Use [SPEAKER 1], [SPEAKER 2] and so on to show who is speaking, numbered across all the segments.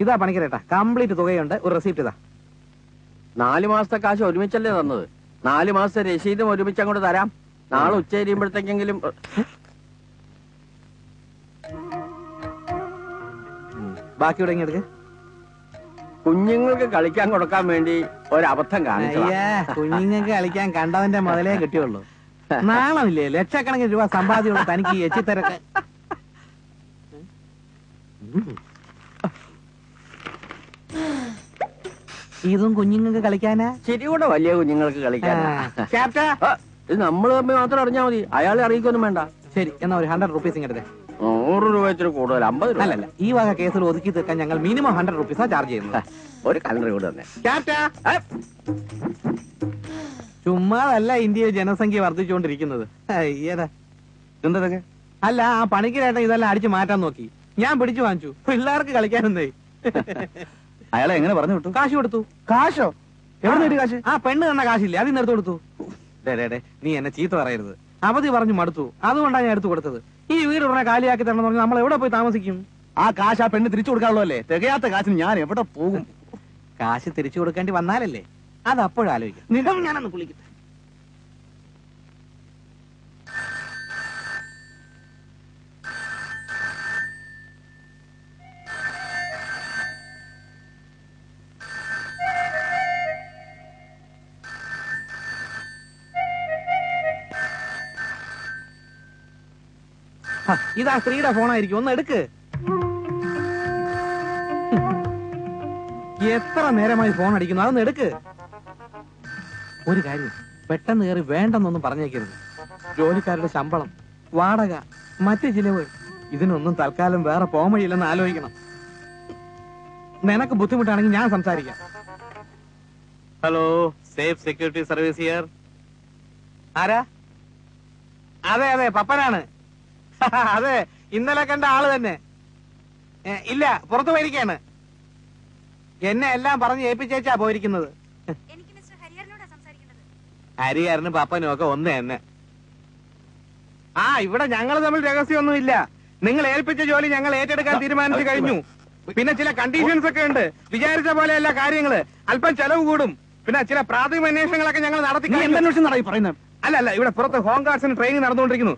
[SPEAKER 1] ഇതാ പണിക്കരേട്ടാ, കംപ്ലീറ്റ് തുകയുണ്ട്. ഒരു റെസിപ്റ്റ് ഇതാ.
[SPEAKER 2] 4 മാസത്തെ കാശ് ഒരുമിച്ചല്ലേ തന്നത്? 4 മാസത്തെ രസീതും ഒരുമിച്ച് അങ്ങോട്ട് തരാം. നാളെ ഉച്ച കഴിയുമ്പോഴത്തേക്കെങ്കിലും.
[SPEAKER 1] ബാക്കിയുടെ ഇങ്ങെടുക്ക്.
[SPEAKER 2] കുഞ്ഞുങ്ങൾക്ക് കളിക്കാൻ കൊടുക്കാൻ വേണ്ടി ഒരബദ്ധം കാണിച്ചു.
[SPEAKER 1] കുഞ്ഞുങ്ങൾക്ക് കളിക്കാൻ കണ്ടവന്റെ മുതലേ കിട്ടിയുള്ളൂ. നാളമില്ലേ? ലക്ഷക്കണക്കിന് രൂപ സമ്പാദ്യമുള്ള തനിക്ക് എച്ചിത്തരക്ക്. ഇതും കുഞ്ഞുങ്ങൾക്ക് കളിക്കാനാ?
[SPEAKER 2] ശരി കൂടെ വലിയ കുഞ്ഞുങ്ങൾക്ക് കളിക്കാനാ. ഇത് നമ്മൾ തമ്മിൽ മാത്രം അറിഞ്ഞാൽ മതി, അയാളെ അറിയിക്കൊന്നും വേണ്ട.
[SPEAKER 1] ശരി, എന്നാ ഒരു 100 റുപ്പീസ് ഇങ്ങെടുത്തേ.
[SPEAKER 2] 100 രൂപ വെച്ചിട്ട് കൂടുതൽ, 50 രൂപ.
[SPEAKER 1] അല്ലല്ല, ഈ വക കേസിൽ ഒതുക്കി തീർക്കാൻ ഞങ്ങൾ മിനിമം 100 റുപ്പീസാ ചാർജ് ചെയ്യുന്നത്.
[SPEAKER 2] ഒരു കലണ്ടർ കൂടെ തന്നെ.
[SPEAKER 1] ചുമ്മാതല്ല ഇന്ത്യയിൽ ജനസംഖ്യ വർദ്ധിച്ചുകൊണ്ടിരിക്കുന്നത്.
[SPEAKER 3] എന്തൊക്കെ?
[SPEAKER 1] അല്ല, ആ പണിക്കരേട്ടൻ ഇതെല്ലാം അടിച്ചു മാറ്റാൻ നോക്കി. ഞാൻ പിടിച്ചു വാങ്ങിച്ചു. പിള്ളേർക്ക് കളിക്കാനൊന്നേ.
[SPEAKER 3] അയാളെ എങ്ങനെ പറഞ്ഞു വിട്ടു?
[SPEAKER 1] കാശ് കൊടുത്തു.
[SPEAKER 3] കാശോ? എവിടെ നേടി കാശ്?
[SPEAKER 1] ആ പെണ്ണ് തന്ന കാശില്ലേ, അതിന് എടുത്തു കൊടുത്തു. നീ എന്നെ ചീത്ത പറയരുത്. അവധി പറഞ്ഞു മടുത്തു, അതുകൊണ്ടാണ് ഞാൻ എടുത്തു കൊടുത്തത്. ഈ വീട് ഉടനെ കാലിയാക്കി തരണം പറഞ്ഞാൽ നമ്മൾ എവിടെ പോയി താമസിക്കും?
[SPEAKER 3] ആ കാശ് ആ പെണ്ണ് തിരിച്ചു കൊടുക്കാനുള്ളൂ അല്ലേ? തികയാത്ത കാശിന് ഞാൻ എവിടെ പോകും?
[SPEAKER 1] കാശ് തിരിച്ചു കൊടുക്കേണ്ടി വന്നാലല്ലേ, അത് അപ്പോഴാലോചിക്കും. നിലം ഞാനൊന്ന് കുളിക്കട്ടെ. ഇതാ സ്ത്രീയുടെ ഫോണായിരിക്കും, ഒന്ന് എടുക്ക്. എത്ര നേരമായി ഫോൺ അടിക്കുന്നു, അതൊന്ന് എടുക്ക്. ഒരു കാര്യം, പെട്ടെന്ന് കയറി വേണ്ടെന്നൊന്നും പറഞ്ഞേക്കരുത്. ജോലിക്കാരുടെ ശമ്പളം, വാടക, മറ്റു ചിലവ്, ഇതിനൊന്നും തൽക്കാലം വേറെ പോംവഴിയില്ലെന്ന് ആലോചിക്കണം. നിനക്ക് ബുദ്ധിമുട്ടാണെങ്കിൽ ഞാൻ സംസാരിക്കാം. Hello, safe security service here. ആരാ? അതെ അതെ, പപ്പനാണ്. അതെ, ഇന്നലെ കണ്ട ആള് തന്നെ. ഇല്ല, പുറത്തു പോയിരിക്കാണ്. എന്നെ എല്ലാം പറഞ്ഞ് ഏൽപ്പിച്ചേച്ചാ പോയിരിക്കുന്നത്. ഹരിഹരനും പപ്പനും ഒക്കെ ഒന്ന് തന്നെ. ഇവിടെ ഞങ്ങൾ തമ്മിൽ രഹസ്യമൊന്നുമില്ല. നിങ്ങൾ ഏൽപ്പിച്ച ജോലി ഞങ്ങൾ ഏറ്റെടുക്കാൻ തീരുമാനിച്ചു കഴിഞ്ഞു. പിന്നെ ചില കണ്ടീഷൻസ് ഒക്കെ ഉണ്ട്. വിചാരിച്ച പോലെയല്ല കാര്യങ്ങള്. അല്പം ചെലവ് കൂടും. പിന്നെ ചില പ്രാഥമിക അന്വേഷണങ്ങളൊക്കെ ഞങ്ങൾ നടത്തി. അല്ല, ഇവിടെ പുറത്ത് ഹോം ഗാർഡ്സിന് ട്രെയിനിങ് നടന്നുകൊണ്ടിരിക്കുന്നു.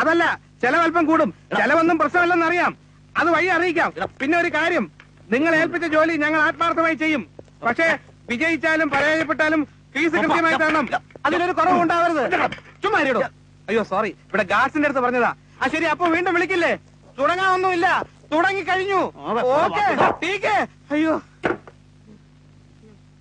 [SPEAKER 1] അതല്ല, ചെലവല്പം കൂടും. ചെലവൊന്നും പ്രശ്നമല്ലെന്ന് അറിയാം, അത് വഴി അറിയിക്കാം. പിന്നെ ഒരു കാര്യം, നിങ്ങൾ ഏൽപ്പിച്ച ജോലി ഞങ്ങൾ ആത്മാർത്ഥമായി ചെയ്യും. പക്ഷേ വിജയിച്ചാലും പരാജയപ്പെട്ടാലും ഫീസ് കൃത്യമായി തരണം. അതിലൊരു കുറവുണ്ടാവരുത്. ചുമ്മാ ഇരിടോ. അയ്യോ സോറി, ഇവിടെ ഗാർഡ്സിന്റെ അടുത്ത് പറഞ്ഞതാ. ശരി, അപ്പൊ വീണ്ടും വിളിക്കില്ലേ? തുടങ്ങാനൊന്നുമില്ല, തുടങ്ങിക്കഴിഞ്ഞു. അയ്യോ,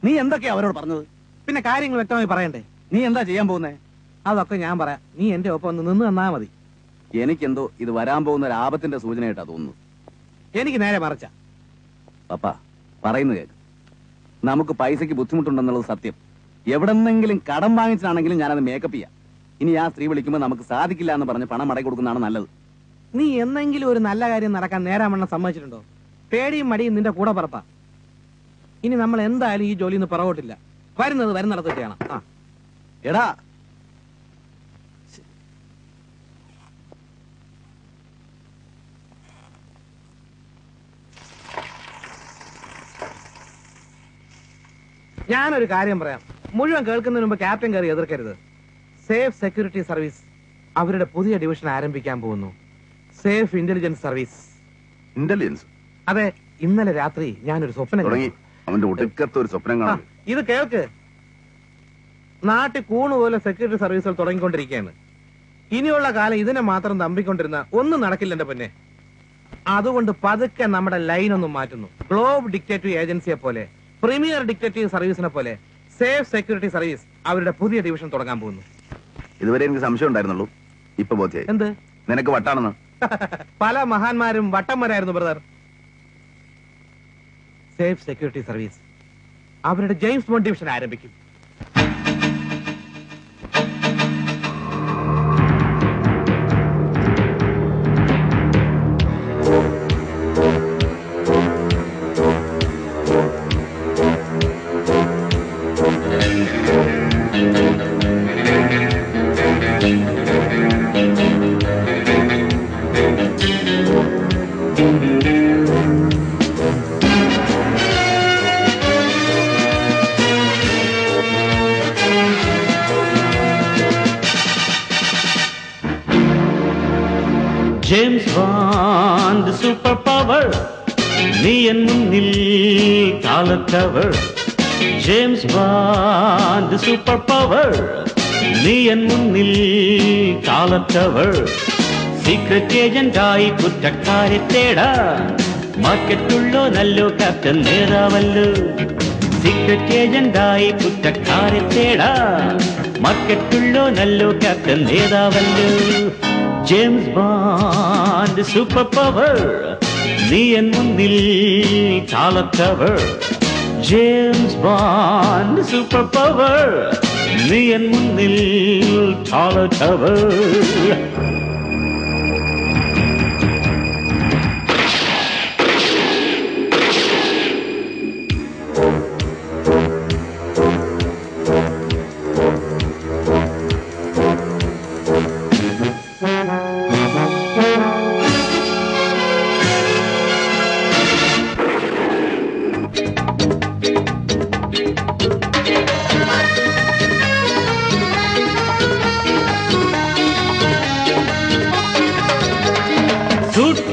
[SPEAKER 3] നീ എന്തൊക്കെയാ അവരോട് പറഞ്ഞത്?
[SPEAKER 1] പിന്നെ കാര്യങ്ങൾ വ്യക്തമായി പറയണ്ടേ?
[SPEAKER 3] നീ എന്താ ചെയ്യാൻ പോകുന്നേ?
[SPEAKER 1] അതൊക്കെ ഞാൻ പറയാം. നീ എന്റെ ഒപ്പം ഒന്ന് നിന്ന് തന്നാ മതി.
[SPEAKER 3] എനിക്കെന്തോ ഇത് വരാൻ പോകുന്ന ഒരു ആപത്തിന്റെ സൂചനയായിട്ടാ തോന്നുന്നു.
[SPEAKER 1] എനിക്ക് നേരെ മറിച്ച.
[SPEAKER 3] പപ്പ പറയുന്നു കേക്ക്. നമുക്ക് പൈസക്ക് ബുദ്ധിമുട്ടുണ്ടെന്നുള്ളത് സത്യം. എവിടെന്നെങ്കിലും കടം വാങ്ങിച്ചാണെങ്കിലും ഞാനത് മേക്കപ്പ് ചെയ്യാം. ഇനി ആ സ്ത്രീ വിളിക്കുമ്പോൾ നമുക്ക് സാധിക്കില്ല എന്ന് പറഞ്ഞ് പണം മടക്കി കൊടുക്കുന്നതാണ് നല്ലത്.
[SPEAKER 1] നീ എന്നെങ്കിലും ഒരു നല്ല കാര്യം നടക്കാൻ നേരാമണ്ണം സമ്മതിച്ചിട്ടുണ്ടോ? പേടിയും മടിയും നിന്റെ കൂടെ പറപ്പാ. ഇനി നമ്മൾ എന്തായാലും ഈ ജോലിന്ന് പുറകോട്ടില്ല. വരുന്നിടത്ത് ചെയ്യണം.
[SPEAKER 3] എടാ,
[SPEAKER 1] ഞാനൊരു കാര്യം പറയാം. മുഴുവൻ കേൾക്കുന്നതിന് മുമ്പ് ക്യാപ്റ്റൻ കയറി എതിർക്കരുത്. സേഫ് സെക്യൂരിറ്റി സർവീസ് അവരുടെ പുതിയ ഡിവിഷൻ ആരംഭിക്കാൻ പോകുന്നു. Safe intelligence service.
[SPEAKER 4] ഇന്റലിജൻസ്?
[SPEAKER 1] അതെ, ഇന്നലെ രാത്രി ഞാനൊരു സ്വപ്നം കണ്ടു.
[SPEAKER 4] അവന്റെ ഒടുക്കത്തെ ഒരു സ്വപ്നം കാണും.
[SPEAKER 1] ഇത് കേൾക്ക്. നാട്ടിൽ കൂണുപോലെ സെക്യൂരിറ്റി സർവീസുകൾ തുടങ്ങിക്കൊണ്ടിരിക്കുകയാണ്. ഇനിയുള്ള കാലം ഇതിനെ മാത്രം തമ്പിക്കൊണ്ടിരുന്ന ഒന്നും നടക്കില്ല എന്റെ പൊന്നെ. അതുകൊണ്ട് പതുക്കെ നമ്മുടെ ലൈൻ ഒന്നും മാറ്റുന്നു. ഗ്ലോബ് ഡിക്റ്റേറ്റീവ് ഏജൻസിയെ പോലെ, പ്രീമിയർ ഡിക്റ്റേറ്റീവ് സർവീസിനെ പോലെ സേഫ് സെക്യൂരിറ്റി സർവീസ് അവരുടെ പുതിയ ഡിവിഷൻ തുടങ്ങാൻ പോകുന്നു.
[SPEAKER 4] ഇതുവരെ എനിക്ക് സംശയം ഉണ്ടായിരുന്നുള്ളൂ, ഇപ്പൊ ബോധ്യായി.
[SPEAKER 1] എന്ത്?
[SPEAKER 4] നിനക്ക് വട്ടാണെന്ന്.
[SPEAKER 1] പല മഹാന്മാരും വട്ടന്മാരായിരുന്നു ബ്രദർ. സേഫ് സെക്യൂരിറ്റി സർവീസ് അവരുടെ ജെയിംസ് ബോണ്ട് ഡിവിഷൻ ആരംഭിക്കും.
[SPEAKER 5] ജെയിംസ് ബോണ്ട് സൂപ്പർ പവർ നീ എൻ മുന്നിൽ കാലത്തവർ ജെയിംസ് ബോണ്ട് സൂപ്പർ പവർ നീ എൻ മുന്നിൽ കാലത്തവർ സീക്രട്ട് ഏജന്റായി കുറ്റക്കാരെ തേടാൻ മാർക്കറ്റുള്ളോ നല്ലോ ക്യാപ്റ്റൻ നേതാവല്ലോ സീക്രട്ട് ഏജന്റായി കുറ്റക്കാരെ തേടാൻ മാർക്കറ്റുള്ളോ നല്ലോ ക്യാപ്റ്റൻ നേതാവല്ലോ ജെയിംസ് ബോണ്ട് സൂപ്പർ പവർ നീ എൻ മുന്നിൽ കാലത്തവർ ജെയിംസ് ബോണ്ട് സൂപ്പർ പവർ നീ എൻ മുന്നിൽ കാലത്തവർ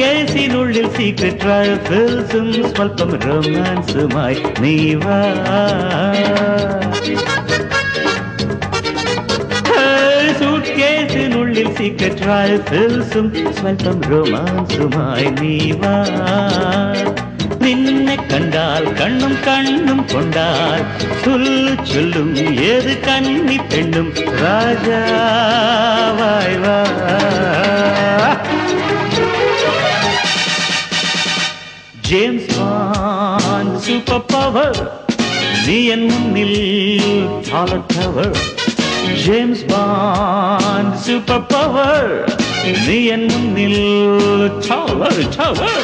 [SPEAKER 5] കേസിനുള്ളിൽ സീക്രട്ട് റൈഫിൾസും സ്വല്പം റൊമാൻസുമായി നീ വാ സൂട്ട് കേസിനുള്ളിൽ സീക്രട്ട് റൈഫിൾസും സ്വല്പം റൊമാൻസുമായി നീ വാ നിന്നെ കണ്ടാൽ കണ്ണും കണ്ണും കൊണ്ടാൽ ചൊല്ലും ഏത് കന്നി പെണ്ണും രാജാവായി വാ ജെയിംസ് ബോണ്ട് സൂപ്പർ പവർ നീ എൻ മുന്നിൽ കാലത്തവർ ജെയിംസ് ബോണ്ട് സൂപ്പർ പവർ നീ എൻ മുന്നിൽ ടവർ ടവർ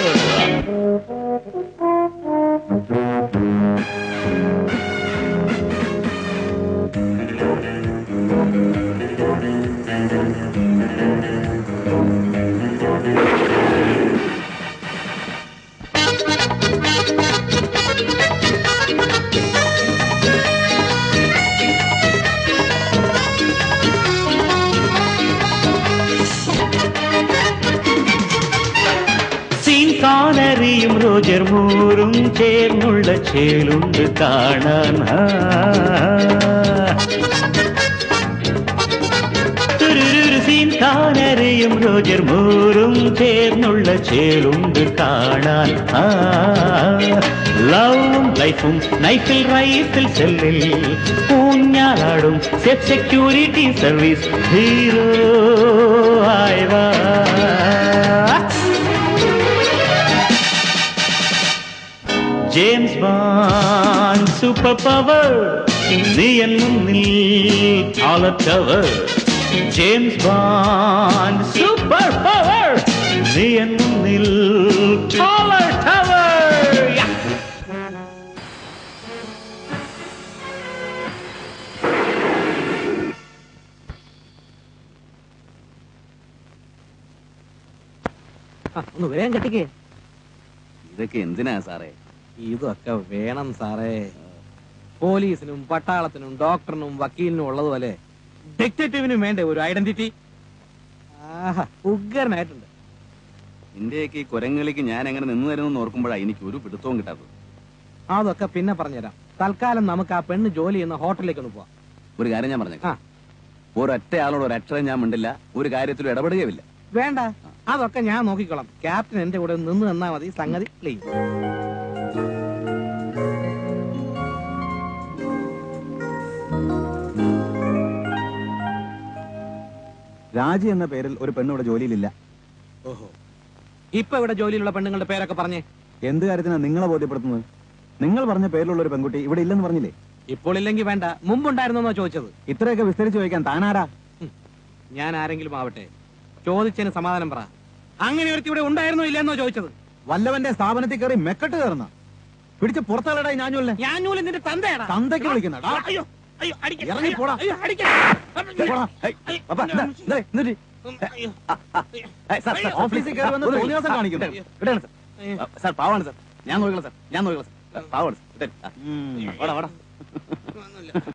[SPEAKER 5] കാനറിയും റോജർ മൂറും ചേർന്നുള്ള ചേലുണ്ട് കാണാൻ സീൻ കാനറിയും റോജർ മൂറും ചേർന്നുള്ള ചേലുണ്ട് കാണാൻ ലവും ലൈഫും നൈഫിൽ റൈഫിൽ സെല്ലിൽ ഊഞ്ഞാലാടും സെഫ് സെക്യൂരിറ്റി സർവീസ് ഹീറോ ആയവാ ജെയിംസ് ബോണ്ട് സൂപ്പർ പവർ നീ എൻ മുന്നിൽ കാലത്തവർ ജെയിംസ് ബോണ്ട് സൂപ്പർ പവർ നീ എൻ മുന്നിൽ കാലത്തവർ
[SPEAKER 2] ഒന്ന് വേഗം കെട്ടിക്കേ
[SPEAKER 3] ഇതൊക്കെ എന്തിനാ സാറേ
[SPEAKER 1] ഇതൊക്കെ വേണം സാറേ പോലീസിനും പട്ടാളത്തിനും ഡോക്ടറിനും വക്കീലിനും ഉള്ളതുപോലെ ഡിറ്റക്റ്റീവിനും വേണ്ടേ ഒരു ഐഡന്റിറ്റി ഉഗ്രനായിട്ടുണ്ട്
[SPEAKER 3] ഇന്ത്യക്ക് ഈ കുരങ്ങളിക്ക് ഞാൻ എങ്ങനെ നിന്ന് തരുമെന്ന് ഓർക്കുമ്പോഴാണ് എനിക്ക് ഒരു പിടുത്തവും കിട്ടാത്തത്
[SPEAKER 1] അതൊക്കെ പിന്നെ പറഞ്ഞുതരാം തൽക്കാലം നമുക്ക് ആ പെണ്ണ് ജോലി ചെയ്യുന്ന ഹോട്ടലിലേക്ക് ഒന്ന് പോവാം
[SPEAKER 3] ഒരു കാര്യം ഞാൻ പറഞ്ഞേക്കാം ഒരൊറ്റ ആളോട് ഒരക്ഷരം ഞാൻ മിണ്ടില്ല ഒരു കാര്യത്തിലും ഇടപെടുകയുമില്ല
[SPEAKER 1] വേണ്ട അതൊക്കെ ഞാൻ നോക്കിക്കോളാം ക്യാപ്റ്റൻ എന്റെ കൂടെ നിന്ന് തന്നാ മതി സംഗതി ക്ലീൻ
[SPEAKER 6] രാജി എന്ന പേരിൽ ഒരു പെണ്ണിവിടെ ജോലിയിലില്ല.
[SPEAKER 1] ഓഹോ, ഇപ്പൊ ഇവിടെ ജോലിയിലുള്ള പെണ്ണുങ്ങളുടെ പേരൊക്കെ പറഞ്ഞേ.
[SPEAKER 6] എന്ത് കാര്യത്തിനാണ് നിങ്ങളെ ബോധ്യപ്പെടുത്തുന്നത്? നിങ്ങൾ പറഞ്ഞ പേരിലുള്ള ഒരു പെൺകുട്ടി ഇവിടെ ഇല്ലെന്ന് പറഞ്ഞില്ലേ?
[SPEAKER 1] ഇപ്പോൾ ഇല്ലെങ്കിൽ വേണ്ട, മുമ്പുണ്ടായിരുന്നോ ചോദിച്ചത്.
[SPEAKER 6] ഇത്രയൊക്കെ വിസ്തരിച്ച് ചോദിക്കാൻ താനാരാ?
[SPEAKER 1] ഞാൻ ആരെങ്കിലും ആവട്ടെ, ചോദിച്ചതിന് സമാധാനം പറ. അങ്ങനെ ഒരുത്തി ഇവിടെ ഉണ്ടായിരുന്നോ ഇല്ലെന്നോ ചോദിച്ചത്.
[SPEAKER 6] വല്ലവന്റെ സ്ഥാപനത്തിൽ കയറി മെക്കെട്ട് കയറുന്ന പിടിച്ച് പുറത്താളടാ.
[SPEAKER 1] ഞാനൂല് നിന്റെ തന്തയാടാ.
[SPEAKER 6] തന്തയ്ക്ക് വിളിക്കുന്ന ഇറങ്ങി പോടാ. ഓഫീസിൽ കയറി വന്ന് തോന്നിയാസം കാണിക്കുന്നു.
[SPEAKER 3] സാർ പാവാണ് സാർ, ഞാൻ നോക്കില്ല സാർ, ഞാൻ നോക്കില്ല സാർ, പാവാണ് സാർ.